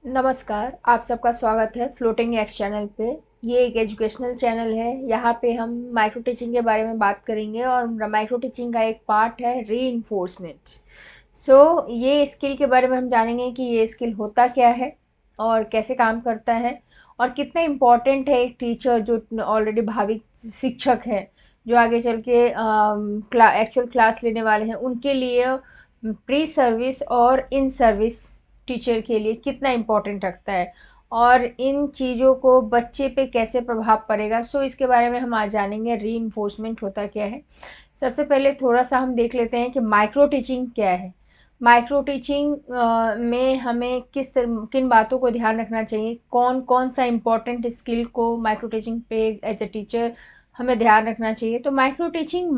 नमस्कार, आप सबका स्वागत है फ्लोटिंग एक्स चैनल पे। ये एक एजुकेशनल चैनल है। यहाँ पे हम माइक्रो टीचिंग के बारे में बात करेंगे और माइक्रो टीचिंग का एक पार्ट है रीइंफोर्समेंट। ये स्किल के बारे में हम जानेंगे कि ये स्किल होता क्या है और कैसे काम करता है और कितना इम्पोर्टेंट है एक टीचर जो ऑलरेडी भावी शिक्षक है, जो आगे चल के एक्चुअल क्लास लेने वाले हैं, उनके लिए प्री सर्विस और इन सर्विस टीचर के लिए कितना इम्पोर्टेंट रखता है और इन चीज़ों को बच्चे पे कैसे प्रभाव पड़ेगा। इसके बारे में हम आज जानेंगे रीइंफोर्समेंट होता क्या है। सबसे पहले थोड़ा सा हम देख लेते हैं कि माइक्रो टीचिंग क्या है। माइक्रो टीचिंग में हमें किन बातों को ध्यान रखना चाहिए, कौन कौन सा इम्पोर्टेंट स्किल को माइक्रो टीचिंग पे एज ए टीचर हमें ध्यान रखना चाहिए। तो माइक्रो टीचिंग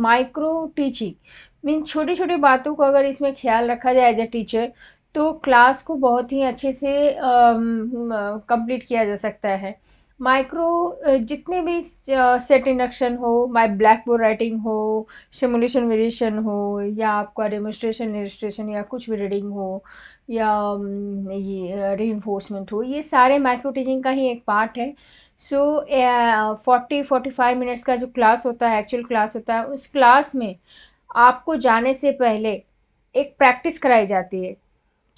मीन छोटी छोटी बातों को अगर इसमें ख्याल रखा जाए एज ए टीचर, तो क्लास को बहुत ही अच्छे से कंप्लीट किया जा सकता है। माइक्रो जितने भी सेट इंडक्शन हो, माई ब्लैक बोर्ड राइटिंग हो, सिमुलेशन वेरिएशन हो, या आपका डेमोस्ट्रेशन इलस्ट्रेशन या कुछ भी रीडिंग हो, या ये रीइंफोर्समेंट हो, ये सारे माइक्रो टीचिंग का ही एक पार्ट है। 40-45 मिनट्स का जो क्लास होता है, एक्चुअल क्लास होता है, उस क्लास में आपको जाने से पहले एक प्रैक्टिस कराई जाती है।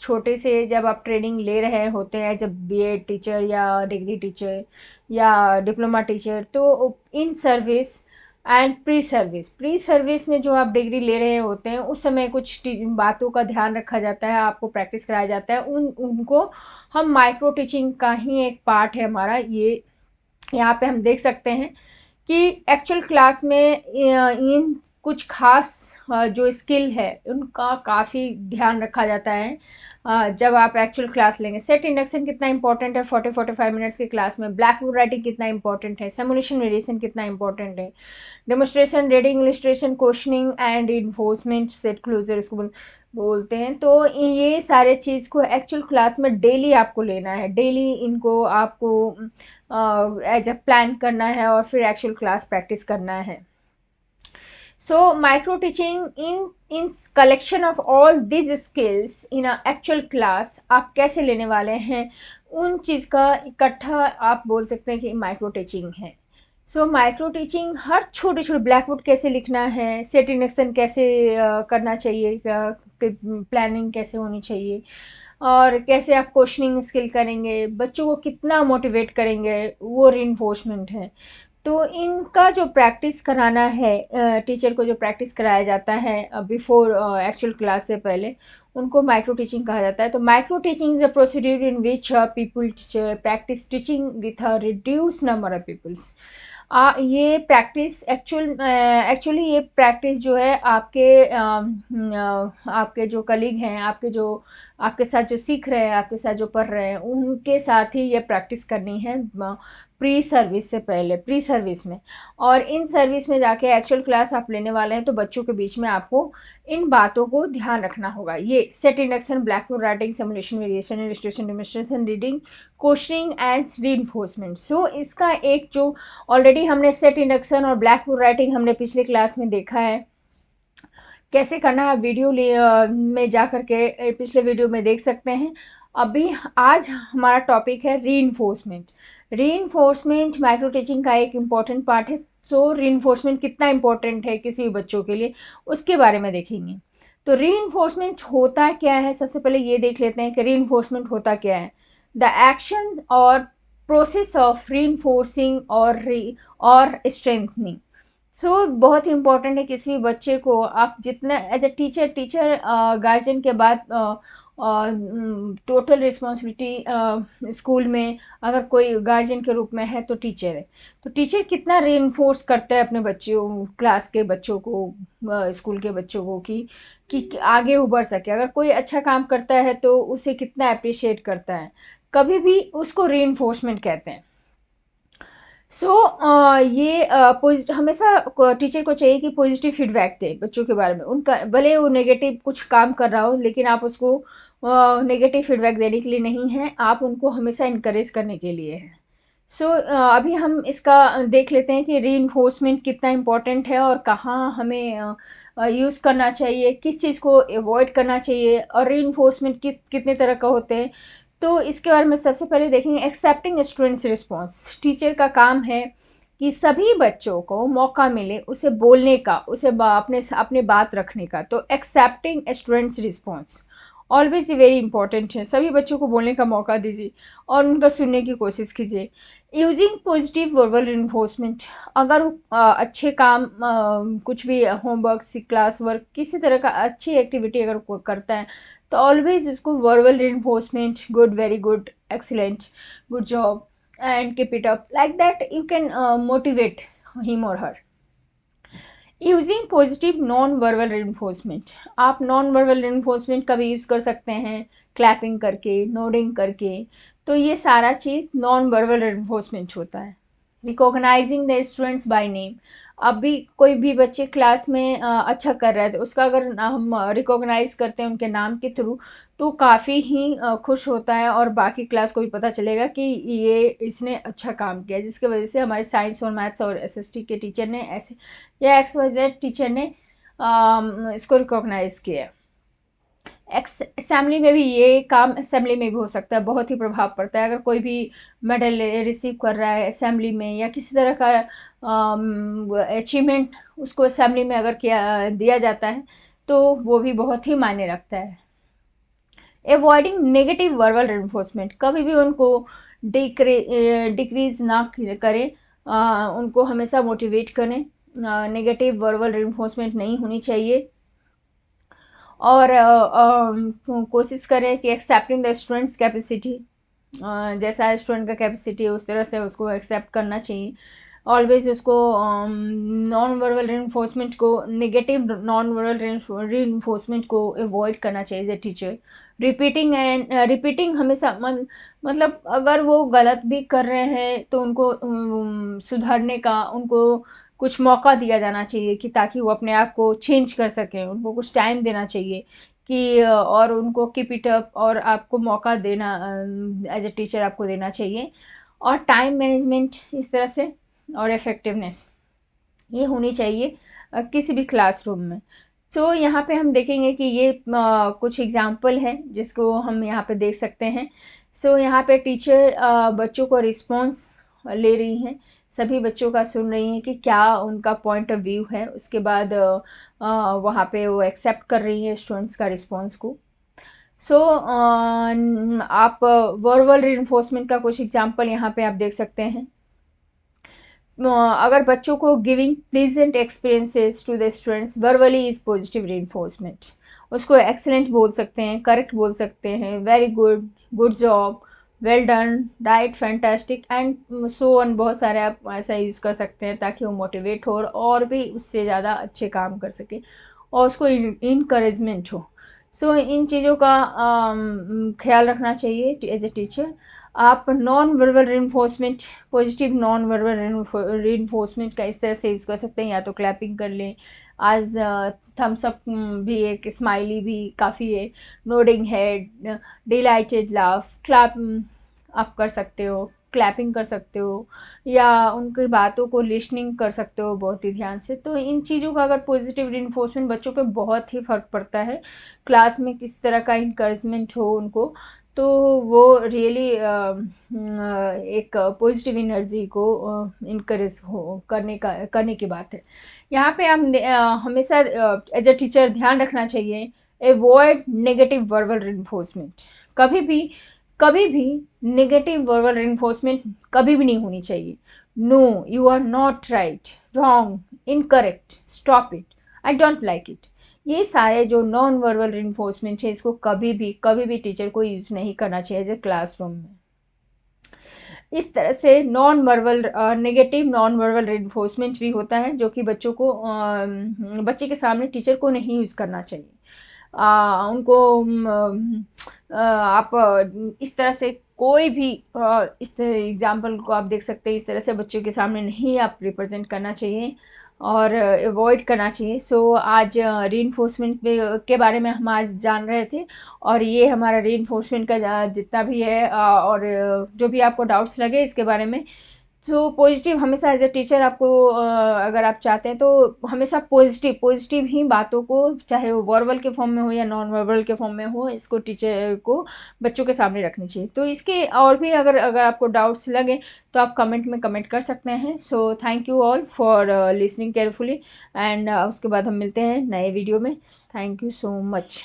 छोटे से जब आप ट्रेनिंग ले रहे होते हैं, जब बीएड टीचर या डिग्री टीचर या डिप्लोमा टीचर, तो in service and pre service में जो आप डिग्री ले रहे होते हैं, उस समय कुछ बातों का ध्यान रखा जाता है, आपको प्रैक्टिस कराया जाता है। उनको हम माइक्रो टीचिंग का ही एक पार्ट है हमारा ये। यहाँ पे हम देख सकते हैं कि एक्चुअल क्लास में इन कुछ खास जो स्किल है उनका काफ़ी ध्यान रखा जाता है। जब आप एक्चुअल क्लास लेंगे, सेट इंडक्शन कितना इंपॉर्टेंट है 40-45 मिनट्स की क्लास में, ब्लैक बोर्ड राइटिंग कितना इंपॉर्टेंट है, सिमुलेशन वेरिएशन कितना इंपॉर्टेंट है, demonstration reading illustration questioning and reinforcement set closure इसको बोलते हैं। तो ये सारे चीज़ को एक्चुअल क्लास में डेली आपको लेना है, डेली इनको आपको एज अ प्लान करना है और फिर एक्चुअल क्लास प्रैक्टिस करना है। Micro teaching in collection of all this skills in a actual class आप कैसे लेने वाले हैं, उन चीज़ का इकट्ठा आप बोल सकते हैं कि माइक्रो टीचिंग है। माइक्रो टीचिंग हर छोटे छोटे ब्लैक बोर्ड कैसे लिखना है, सेट इंडक्शन कैसे करना चाहिए, प्लानिंग कैसे होनी चाहिए, और कैसे आप क्वेश्चनिंग स्किल करेंगे, बच्चों को कितना मोटिवेट करेंगे, वो रीइंफोर्समेंट है। तो इनका जो प्रैक्टिस कराना है, टीचर को जो प्रैक्टिस कराया जाता है बिफोर एक्चुअल क्लास से पहले, उनको माइक्रो टीचिंग कहा जाता है। तो micro teaching is a procedure in which people teacher practice teaching with a reduce number of peoples. ये प्रैक्टिस एक्चुअली ये प्रैक्टिस जो है आपके जो कलीग हैं, आपके साथ जो सीख रहे हैं, आपके साथ जो पढ़ रहे हैं, उनके साथ ही ये प्रैक्टिस करनी है प्री सर्विस से पहले, प्री सर्विस में। और इन सर्विस में जाके एक्चुअल क्लास आप लेने वाले हैं, तो बच्चों के बीच में आपको इन बातों को ध्यान रखना होगा। ये set induction, black board writing, simulation variation, illustration, demonstration, reading, questioning and reinforcement. इसका एक जो ऑलरेडी हमने सेट इंडक्शन और ब्लैक बोर्ड राइटिंग हमने पिछले क्लास में देखा है कैसे करना है, में जा करके पिछले वीडियो में देख सकते हैं। अभी आज हमारा टॉपिक है रीइंफोर्समेंट। रीइंफोर्समेंट माइक्रो टीचिंग का एक इम्पॉर्टेंट पार्ट है। रीइंफोर्समेंट कितना इम्पोर्टेंट है किसी भी बच्चों के लिए, उसके बारे में देखेंगे। तो रीइंफोर्समेंट होता क्या है, सबसे पहले ये देख लेते हैं कि रीइंफोर्समेंट होता क्या है। द एक्शन और प्रोसेस ऑफ रीइंफोर्सिंग और स्ट्रेंथनिंग। बहुत ही इंपॉर्टेंट है किसी भी बच्चे को आप जितना एज ए टीचर गार्जियन के बाद टोटल रिस्पॉन्सिबिलिटी स्कूल में अगर कोई गार्जियन के रूप में है तो टीचर है। तो टीचर कितना रीइंफोर्स करता है अपने बच्चों, क्लास के बच्चों को, स्कूल के बच्चों को कि आगे उबर सके। अगर कोई अच्छा काम करता है तो उसे कितना अप्रिशिएट करता है, कभी भी उसको रीइंफोर्समेंट कहते हैं। ये हमेशा टीचर को चाहिए कि पॉजिटिव फीडबैक दे बच्चों के बारे में। उनका भले वो नेगेटिव कुछ काम कर रहा हो, लेकिन आप उसको नेगेटिव फीडबैक देने के लिए नहीं है, आप उनको हमेशा इनकरेज करने के लिए हैं। अभी हम इसका देख लेते हैं कि रीइंफोर्समेंट कितना इम्पोर्टेंट है और कहाँ हमें यूज़ करना चाहिए, किस चीज़ को अवॉइड करना चाहिए, और रीइंफोर्समेंट कितने तरह का होते हैं। तो इसके बारे में सबसे पहले देखेंगे एक्सेप्टिंग स्टूडेंट्स रिस्पॉन्स। टीचर का काम है कि सभी बच्चों को मौका मिले उसे बोलने का, उसे अपने बात रखने का। तो accepting students response always very important है। सभी बच्चों को बोलने का मौका दीजिए और उनका सुनने की कोशिश कीजिए। यूजिंग पॉजिटिव वर्बल रिइंफोर्समेंट, अगर अच्छे काम, कुछ भी होमवर्क, क्लास वर्क, किसी तरह का अच्छी एक्टिविटी अगर कोई करता है तो ऑलवेज उसको verbal reinforcement, good, very good, excellent, good job and keep it up, like that you can motivate him or her. Using positive non verbal reinforcement, आप नॉन वर्बल रिइंफोर्समेंट का भी यूज़ कर सकते हैं, क्लैपिंग करके, nodding करके। तो ये सारा चीज़ नॉन वर्बल रिइंफोर्समेंट होता है। Recognising the students by name, अब भी कोई भी बच्चे क्लास में अच्छा कर रहे थे, उसका अगर हम रिकॉग्नाइज करते हैं उनके नाम के थ्रू, तो काफ़ी ही खुश होता है और बाकी क्लास को भी पता चलेगा कि ये इसने अच्छा काम किया, जिसकी वजह से हमारे साइंस और मैथ्स और एसएसटी के टीचर ने ऐसे, या XYZ टीचर ने इसको रिकॉग्नाइज किया। असेंबली में भी ये काम असेंबली में भी हो सकता है, बहुत ही प्रभाव पड़ता है। अगर कोई भी मेडल रिसीव कर रहा है असेंबली में, या किसी तरह का अचीवमेंट उसको असेंबली में अगर किया दिया जाता है, तो वो भी बहुत ही मायने रखता है। अवॉइडिंग नेगेटिव वर्बल रिइंफोर्समेंट, कभी भी उनको डिक्रीज ना करें, उनको हमेशा मोटिवेट करें। नेगेटिव वर्बल रिइंफोर्समेंट नहीं होनी चाहिए। और कोशिश करें कि एक्सेप्टिंग द स्टूडेंट्स कैपेसिटी, जैसा स्टूडेंट का कैपेसिटी है उस तरह से उसको एक्सेप्ट करना चाहिए। ऑलवेज उसको नॉन वर्बल रिइंफोर्समेंट को, नेगेटिव नॉन वर्बल रिइंफोर्समेंट को अवॉइड करना चाहिए एज ए टीचर। रिपीटिंग हमेशा मतलब अगर वो गलत भी कर रहे हैं तो उनको सुधारने का, उनको कुछ मौका दिया जाना चाहिए कि ताकि वो अपने आप को चेंज कर सकें, उनको कुछ टाइम देना चाहिए कि और उनको कीप इट अप, और आपको मौका देना एज ए टीचर आपको देना चाहिए। और टाइम मैनेजमेंट इस तरह से, और इफ़ेक्टिवनेस ये होनी चाहिए किसी भी क्लासरूम में। सो यहाँ पे हम देखेंगे कि ये कुछ एग्जाम्पल है जिसको हम यहाँ पे देख सकते हैं। सो यहाँ पे टीचर बच्चों को रिस्पॉन्स ले रही हैं, सभी बच्चों का सुन रही हैं कि क्या उनका पॉइंट ऑफ व्यू है। उसके बाद वहाँ पे वो एक्सेप्ट कर रही हैं स्टूडेंट्स का रिस्पॉन्स को। सो आप वर्बल रिइंफोर्समेंट का कुछ एग्जांपल यहाँ पे आप देख सकते हैं। अगर बच्चों को giving pleasant experiences to the students verbally is positive reinforcement, उसको एक्सीलेंट बोल सकते हैं, करेक्ट बोल सकते हैं, very good, good job, well done, right, fantastic and so on. बहुत सारे आप ऐसा यूज़ कर सकते हैं ताकि वो मोटिवेट हो और भी उससे ज़्यादा अच्छे काम कर सके और उसको इनकरेजमेंट हो। सो इन चीज़ों का ख्याल रखना चाहिए एज ए टीचर। आप non verbal reinforcement, positive non verbal reinforcement का इस तरह से यूज़ कर सकते हैं, या तो क्लैपिंग कर लें, आज थम्स अप भी एक, स्माइली भी काफ़ी है, nodding head, dilated laugh, clap आप कर सकते हो, क्लैपिंग कर सकते हो, या उनकी बातों को लिसनिंग कर सकते हो बहुत ही ध्यान से। तो इन चीज़ों का अगर पॉजिटिव रिइंफोर्समेंट, बच्चों पे बहुत ही फ़र्क पड़ता है, क्लास में किस तरह का इंकरेजमेंट हो उनको, तो वो रियली एक पॉजिटिव एनर्जी को इनकरेज हो करने की बात है। यहाँ पे हम हमेशा एज ए टीचर ध्यान रखना चाहिए, अवॉइड नेगेटिव वर्बल रिइंफोर्समेंट। कभी भी नेगेटिव वर्बल रिइंफोर्समेंट कभी भी नहीं होनी चाहिए। No, you are not right, wrong, incorrect, stop it, I don't like it, ये सारे जो नॉन वर्बल रिइंफोर्समेंट है, इसको कभी भी टीचर को यूज़ नहीं करना चाहिए एज ए क्लासरूम में। इस तरह से non verbal, negative non verbal reinforcement भी होता है जो कि बच्चों को बच्चे के सामने टीचर को नहीं यूज़ करना चाहिए। उनको आप इस तरह से कोई भी इस एग्जाम्पल को आप देख सकते हैं, इस तरह से बच्चों के सामने नहीं आप रिप्रेजेंट करना चाहिए और अवॉइड करना चाहिए। सो आज रीइंफोर्समेंट के बारे में हम आज जान रहे थे, और ये हमारा रीइंफोर्समेंट का जितना भी है, और जो भी आपको डाउट्स लगे इसके बारे में, सो पॉजिटिव हमेशा एज ए टीचर आपको अगर आप चाहते हैं तो हमेशा पॉजिटिव पॉजिटिव ही बातों को, चाहे वो वर्बल के फॉर्म में हो या नॉन वर्बल के फॉर्म में हो, इसको टीचर को बच्चों के सामने रखनी चाहिए। तो इसके और भी अगर अगर आपको डाउट्स लगे तो आप कमेंट में कमेंट कर सकते हैं। So thank you all for listening carefully, and उसके बाद हम मिलते हैं नए वीडियो में। Thank you so much.